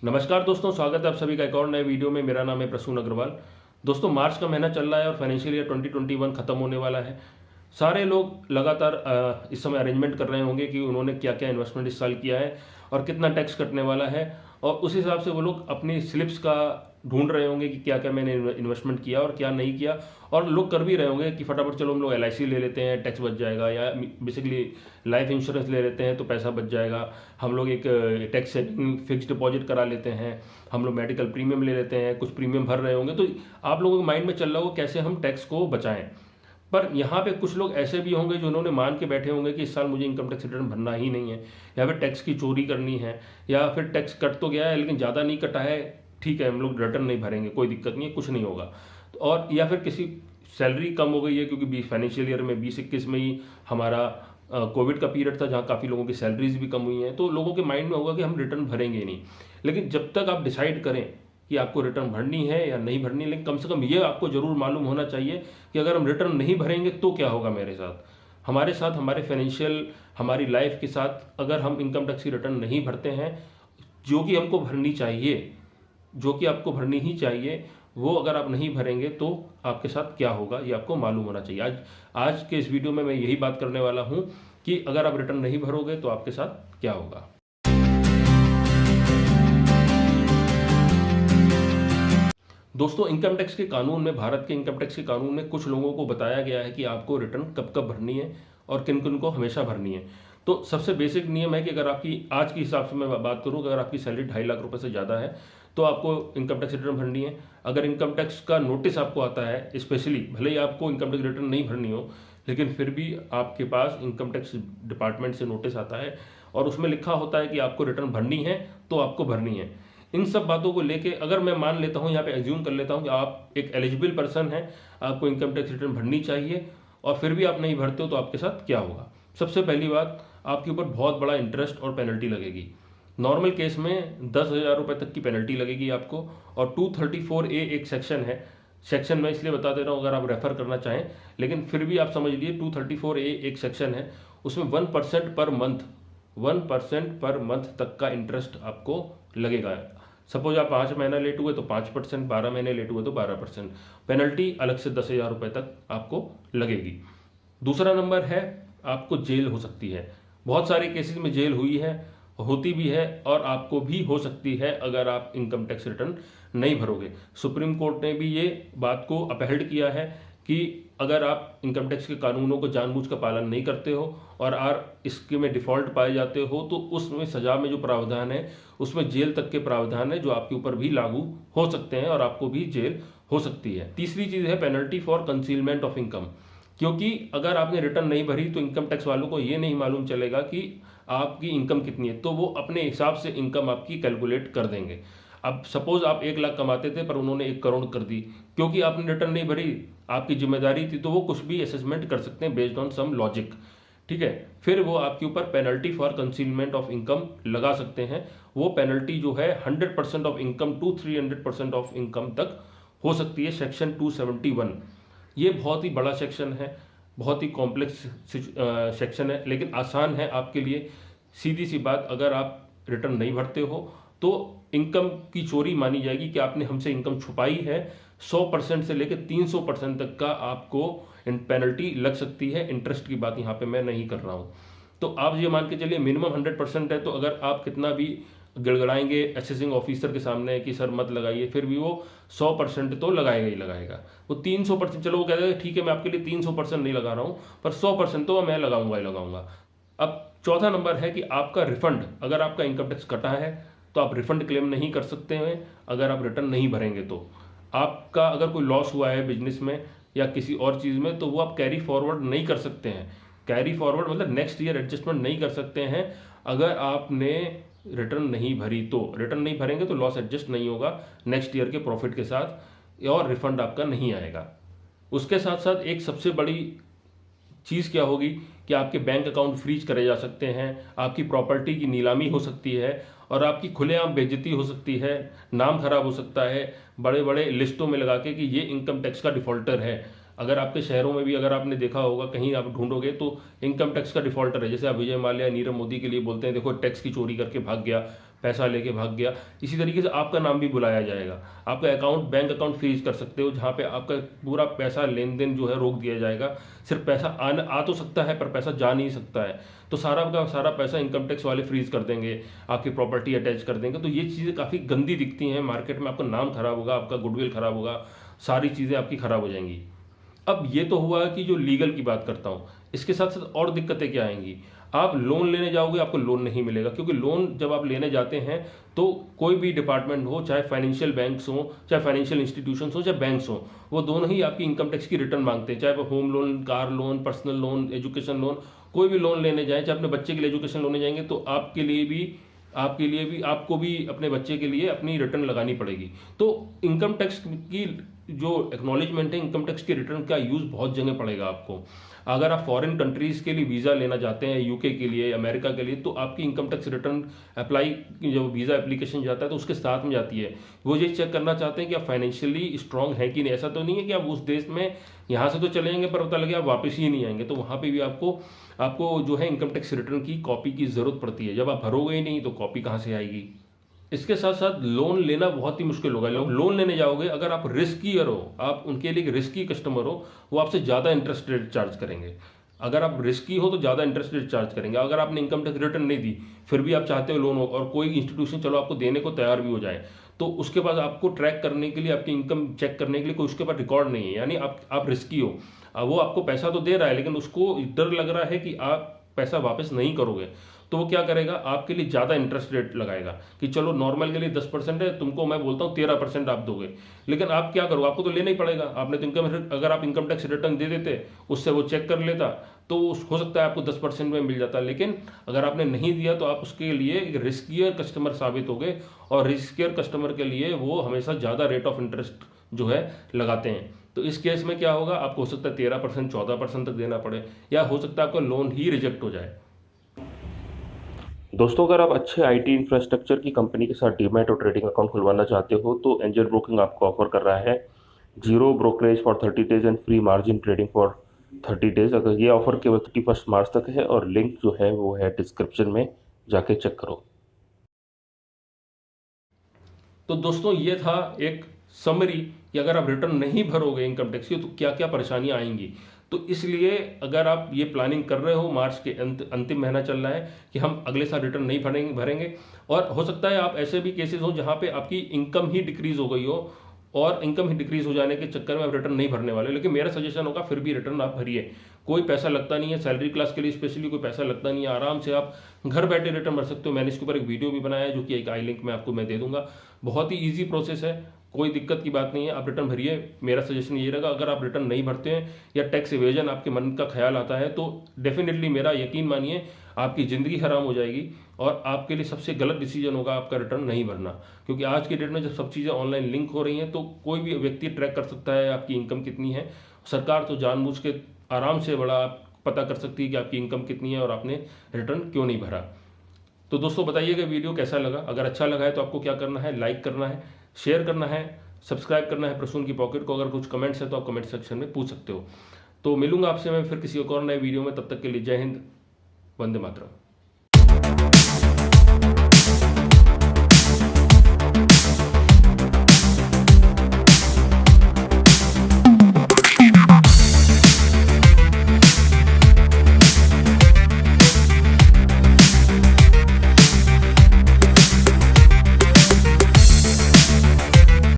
नमस्कार दोस्तों, स्वागत है आप सभी का एक और नए वीडियो में। मेरा नाम है प्रसून अग्रवाल। दोस्तों, मार्च का महीना चल रहा है और फाइनेंशियल ईयर 2021 खत्म होने वाला है। सारे लोग लगातार इस समय अरेंजमेंट कर रहे होंगे कि उन्होंने क्या क्या इन्वेस्टमेंट इस साल किया है और कितना टैक्स कटने वाला है, और उस हिसाब से वो लोग अपनी स्लिप्स का ढूंढ रहे होंगे कि क्या क्या मैंने इन्वेस्टमेंट किया और क्या नहीं किया। और लोग कर भी रहे होंगे कि फटाफट चलो हम लोग LIC ले लेते हैं, टैक्स बच जाएगा, या बेसिकली लाइफ इंश्योरेंस ले लेते हैं तो पैसा बच जाएगा। हम लोग एक टैक्स सेविंग फिक्स डिपॉजिट करा लेते हैं, हम लोग मेडिकल प्रीमियम ले लेते हैं, कुछ प्रीमियम भर रहे होंगे। तो आप लोगों के माइंड में चल रहा होगा कैसे हम टैक्स को बचाएं। पर यहाँ पे कुछ लोग ऐसे भी होंगे जो उन्होंने मान के बैठे होंगे कि इस साल मुझे इनकम टैक्स रिटर्न भरना ही नहीं है, या फिर टैक्स की चोरी करनी है, या फिर टैक्स कट तो गया है लेकिन ज़्यादा नहीं कटा है, ठीक है हम लोग रिटर्न नहीं भरेंगे, कोई दिक्कत नहीं है, कुछ नहीं होगा। और या फिर किसी सैलरी कम हो गई है, क्योंकि फाइनेंशियल ईयर में 2021 में ही हमारा कोविड का पीरियड था जहाँ काफ़ी लोगों की सैलरीज भी कम हुई हैं, तो लोगों के माइंड में होगा कि हम रिटर्न भरेंगे नहीं। लेकिन जब तक आप डिसाइड करें कि आपको रिटर्न भरनी है या नहीं भरनी, लेकिन कम से कम ये आपको जरूर मालूम होना चाहिए कि अगर हम रिटर्न नहीं भरेंगे तो क्या होगा मेरे साथ, हमारे साथ, हमारे फाइनेंशियल, हमारी लाइफ के साथ। अगर हम इनकम टैक्स की रिटर्न नहीं भरते हैं जो कि हमको भरनी चाहिए, जो कि आपको भरनी ही चाहिए, वो अगर आप नहीं भरेंगे तो आपके साथ क्या होगा ये आपको मालूम होना चाहिए। आज के इस वीडियो में मैं यही बात करने वाला हूं कि अगर आप रिटर्न नहीं भरोगे तो आपके साथ क्या होगा। दोस्तों, इनकम टैक्स के कानून में, भारत के इनकम टैक्स के कानून में कुछ लोगों को बताया गया है कि आपको रिटर्न कब कब भरनी है और किन किन को हमेशा भरनी है। तो सबसे बेसिक नियम है कि अगर आपकी आज के हिसाब से मैं बात करूं, अगर आपकी सैलरी 2.5 लाख रुपए से ज़्यादा है तो आपको इनकम टैक्स रिटर्न भरनी है। अगर इनकम टैक्स का नोटिस आपको आता है, स्पेशली भले ही आपको इनकम टैक्स रिटर्न नहीं भरनी हो, लेकिन फिर भी आपके पास इनकम टैक्स डिपार्टमेंट से नोटिस आता है और उसमें लिखा होता है कि आपको रिटर्न भरनी है, तो आपको भरनी है। इन सब बातों को लेके अगर मैं मान लेता हूं, यहाँ पे एज्यूम कर लेता हूं कि आप एक एलिजिबल पर्सन हैं, आपको इनकम टैक्स रिटर्न भरनी चाहिए, और फिर भी आप नहीं भरते हो, तो आपके साथ क्या होगा। सबसे पहली बात, आपके ऊपर बहुत बड़ा इंटरेस्ट और पेनल्टी लगेगी। नॉर्मल केस में 10,000 रुपए तक की पेनल्टी लगेगी आपको। और 234A एक सेक्शन है, सेक्शन मैं इसलिए बता दे रहा हूँ अगर आप रेफर करना चाहें, लेकिन फिर भी आप समझ लिए 234A एक सेक्शन है, उसमें 1% पर मंथ, 1% पर मंथ तक का इंटरेस्ट आपको लगेगा। सपोज आप 5 महीना लेट हुए तो 5%, 12 महीने लेट हुए तो 12%, पेनल्टी अलग से 10,000 रुपए तक आपको लगेगी। दूसरा नंबर है, आपको जेल हो सकती है। बहुत सारे केसेस में जेल हुई है, होती भी है, और आपको भी हो सकती है अगर आप इनकम टैक्स रिटर्न नहीं भरोगे। सुप्रीम कोर्ट ने भी ये बात को अपहेल्ड किया है कि अगर आप इनकम टैक्स के कानूनों को जानबूझ कर पालन नहीं करते हो और इसके में डिफॉल्ट पाए जाते हो, तो उसमें सजा में जो प्रावधान है उसमें जेल तक के प्रावधान है जो आपके ऊपर भी लागू हो सकते हैं और आपको भी जेल हो सकती है। तीसरी चीज है penalty for concealment of income, क्योंकि अगर आपने रिटर्न नहीं भरी तो इनकम टैक्स वालों को ये नहीं मालूम चलेगा कि आपकी इनकम कितनी है, तो वो अपने हिसाब से इनकम आपकी कैलकुलेट कर देंगे। अब सपोज आप 1 लाख कमाते थे पर उन्होंने 1 करोड़ कर दी, क्योंकि आपने रिटर्न नहीं भरी, आपकी जिम्मेदारी थी, तो वो कुछ भी असेसमेंट कर सकते हैं बेस्ड ऑन सम लॉजिक। ठीक है, फिर वो आपके ऊपर penalty for concealment of income लगा सकते हैं। वो पेनल्टी जो है 100% of income to 300% of income तक हो सकती है, सेक्शन 271। ये बहुत ही बड़ा सेक्शन है, बहुत ही कॉम्प्लेक्स सेक्शन है, लेकिन आसान है आपके लिए। सीधी सी बात, अगर आप रिटर्न नहीं भरते हो तो इनकम की चोरी मानी जाएगी कि आपने हमसे इनकम छुपाई है। 100% से लेकर 300% तक का आपको पेनल्टी लग सकती है। इंटरेस्ट की बात यहाँ पे मैं नहीं कर रहा हूँ। तो आप ये मान के चलिए मिनिमम 100% है, तो अगर आप कितना भी गड़गड़ाएंगे असेसिंग ऑफिसर के सामने कि सर मत लगाइए, फिर भी वो 100% तो लगाएगा ही लगाएगा। वो 300%, चलो वो कह देगा ठीक है मैं आपके लिए 300% नहीं लगा रहा हूँ, पर 100% तो मैं लगाऊंगा ही लगाऊंगा। अब चौथा नंबर है कि आपका रिफंड, अगर आपका इनकम टैक्स कटा है तो आप रिफंड क्लेम नहीं कर सकते हैं अगर आप रिटर्न नहीं भरेंगे। तो आपका अगर कोई लॉस हुआ है बिजनेस में या किसी और चीज़ में, तो वो आप कैरी फॉरवर्ड नहीं कर सकते हैं। कैरी फॉरवर्ड मतलब नेक्स्ट ईयर एडजस्टमेंट नहीं कर सकते हैं अगर आपने रिटर्न नहीं भरी। तो रिटर्न नहीं भरेंगे तो लॉस एडजस्ट नहीं होगा नेक्स्ट ईयर के प्रॉफिट के साथ, और रिफंड आपका नहीं आएगा। उसके साथ साथ एक सबसे बड़ी चीज़ क्या होगी कि आपके बैंक अकाउंट फ्रीज करे जा सकते हैं, आपकी प्रॉपर्टी की नीलामी हो सकती है, और आपकी खुलेआम बेइज्जती हो सकती है, नाम खराब हो सकता है बड़े बड़े लिस्टों में लगा के कि ये इनकम टैक्स का डिफॉल्टर है। अगर आपके शहरों में भी अगर आपने देखा होगा, कहीं आप ढूंढोगे तो इनकम टैक्स का डिफॉल्टर है। जैसे आप विजय माल्या, नीरव मोदी के लिए बोलते हैं देखो टैक्स की चोरी करके भाग गया, पैसा लेके भाग गया, इसी तरीके से आपका नाम भी बुलाया जाएगा। आपका अकाउंट, बैंक अकाउंट फ्रीज कर सकते हो, जहाँ पे आपका पूरा पैसा लेन देन जो है रोक दिया जाएगा। सिर्फ पैसा आ तो सकता है पर पैसा जा नहीं सकता है, तो सारा का सारा पैसा इनकम टैक्स वाले फ्रीज कर देंगे, आपकी प्रॉपर्टी अटैच कर देंगे। तो ये चीज़ें काफ़ी गंदी दिखती हैं मार्केट में, आपका नाम खराब होगा, आपका गुडविल खराब होगा, सारी चीज़ें आपकी खराब हो जाएंगी। अब ये तो हुआ कि जो लीगल की बात करता हूँ, इसके साथ साथ और दिक्कतें क्या आएंगी। आप लोन लेने जाओगे, आपको लोन नहीं मिलेगा, क्योंकि लोन जब आप लेने जाते हैं तो कोई भी डिपार्टमेंट हो, चाहे फाइनेंशियल बैंक्स हो, चाहे फाइनेंशियल इंस्टीट्यूशंस हो, चाहे बैंक्स हो, वो दोनों ही आपकी इनकम टैक्स की रिटर्न मांगते हैं। चाहे वो home loan, car loan, personal loan, education loan, कोई भी लोन लेने जाए, चाहे अपने बच्चे के लिए एजुकेशन लोन जाएंगे, तो आपके लिए भी आपको भी अपने बच्चे के लिए अपनी रिटर्न लगानी पड़ेगी। तो इनकम टैक्स की जो एक्नॉलेजमेंट है, इनकम टैक्स की रिटर्न का यूज़ बहुत जगह पड़ेगा आपको। अगर आप फॉरेन कंट्रीज़ के लिए वीज़ा लेना चाहते हैं, यूके के लिए, अमेरिका के लिए, तो आपकी इनकम टैक्स रिटर्न अप्लाई, जो वीज़ा एप्लीकेशन जाता है तो उसके साथ में जाती है। वो ये चेक करना चाहते हैं कि आप फाइनेंशियली स्ट्रांग है कि नहीं। ऐसा तो नहीं है कि आप उस देश में यहाँ से तो चले जाएंगे पर पता लगे आप वापस ही नहीं आएंगे, तो वहाँ पर भी आपको जो है इनकम टैक्स रिटर्न की कॉपी की ज़रूरत पड़ती है। जब आप भरोगे ही नहीं तो कॉपी कहाँ से आएगी। इसके साथ साथ लोन लेना बहुत ही मुश्किल होगा। लोन लेने जाओगे, अगर आप रिस्कीयर हो, आप उनके लिए रिस्की कस्टमर हो, वो आपसे ज़्यादा इंटरेस्ट रेट चार्ज करेंगे। अगर आप रिस्की हो तो ज़्यादा इंटरेस्ट रेट चार्ज करेंगे। अगर आपने इनकम टैक्स रिटर्न नहीं दी, फिर भी आप चाहते हो लोन हो, और कोई इंस्टीट्यूशन चलो आपको देने को तैयार भी हो जाए, तो उसके बाद आपको ट्रैक करने के लिए, आपकी इनकम चेक करने के लिए कोई उसके पास रिकॉर्ड नहीं है, यानी आप रिस्की हो। वो आपको पैसा तो दे रहा है, लेकिन उसको डर लग रहा है कि आप पैसा वापस नहीं करोगे, तो वो क्या करेगा, आपके लिए ज़्यादा इंटरेस्ट रेट लगाएगा कि चलो नॉर्मल के लिए 10% है, तुमको मैं बोलता हूँ 13% आप दोगे। लेकिन आप क्या करोगे, आपको तो लेना ही पड़ेगा। आपने तो अगर आप इनकम टैक्स रिटर्न दे देते, उससे वो चेक कर लेता, तो हो सकता है आपको 10% में मिल जाता। लेकिन अगर आपने नहीं दिया तो आप उसके लिए एक रिस्कियर कस्टमर साबित हो गए, और रिस्कियर कस्टमर के लिए वो हमेशा ज़्यादा रेट ऑफ इंटरेस्ट जो है लगाते हैं। तो इस केस में क्या होगा, आपको हो सकता है 13%, 14% तक देना पड़े, या हो सकता है आपका लोन ही रिजेक्ट हो जाए। दोस्तों, अगर आप अच्छे आईटी इंफ्रास्ट्रक्चर की कंपनी के साथ डीमैट और ट्रेडिंग अकाउंट खुलवाना चाहते हो तो एंजल ब्रोकिंग आपको ऑफर कर रहा है 0 brokerage for 30 days and free margin trading for 30 days. अगर ये ऑफर केवल 31 मार्च तक है, और लिंक जो है वो है डिस्क्रिप्शन में, जाके चेक करो। तो दोस्तों, ये था एक समरी कि अगर आप रिटर्न नहीं भरोगे इनकम टैक्स की तो क्या क्या परेशानियां आएंगी। तो इसलिए अगर आप ये प्लानिंग कर रहे हो, मार्च के अंतिम महीना चल रहा है कि हम अगले साल रिटर्न नहीं भरेंगे, और हो सकता है आप ऐसे भी केसेस हो जहां पे आपकी इनकम ही डिक्रीज हो गई हो, और इनकम ही डिक्रीज हो जाने के चक्कर में आप रिटर्न नहीं भरने वाले, लेकिन मेरा सजेशन होगा फिर भी रिटर्न आप भरिए। कोई पैसा लगता नहीं है, सैलरी क्लास के लिए स्पेशली कोई पैसा लगता नहीं है, आराम से आप घर बैठे रिटर्न भर सकते हो। मैंने इसके ऊपर एक वीडियो भी बनाया है, जो कि एक आई लिंक में आपको मैं दे दूंगा। बहुत ही ईजी प्रोसेस है, कोई दिक्कत की बात नहीं है, आप रिटर्न भरिए। मेरा सजेशन ये रहेगा, अगर आप रिटर्न नहीं भरते हैं या टैक्स इवेजन आपके मन का ख्याल आता है, तो डेफिनेटली मेरा यकीन मानिए आपकी ज़िंदगी हराम हो जाएगी, और आपके लिए सबसे गलत डिसीजन होगा आपका रिटर्न नहीं भरना। क्योंकि आज की डेट में जब सब चीज़ें ऑनलाइन लिंक हो रही हैं, तो कोई भी व्यक्ति ट्रैक कर सकता है आपकी इनकम कितनी है। सरकार तो जानबूझ के आराम से बड़ा पता कर सकती है कि आपकी इनकम कितनी है और आपने रिटर्न क्यों नहीं भरा। तो दोस्तों, बताइएगा वीडियो कैसा लगा। अगर अच्छा लगा है तो आपको क्या करना है, लाइक करना है, शेयर करना है, सब्सक्राइब करना है प्रसून की पॉकेट को। अगर कुछ कमेंट्स है तो आप कमेंट सेक्शन में पूछ सकते हो। तो मिलूंगा आपसे मैं फिर किसी और नए वीडियो में, तब तक के लिए जय हिंद, वंदे मातरम।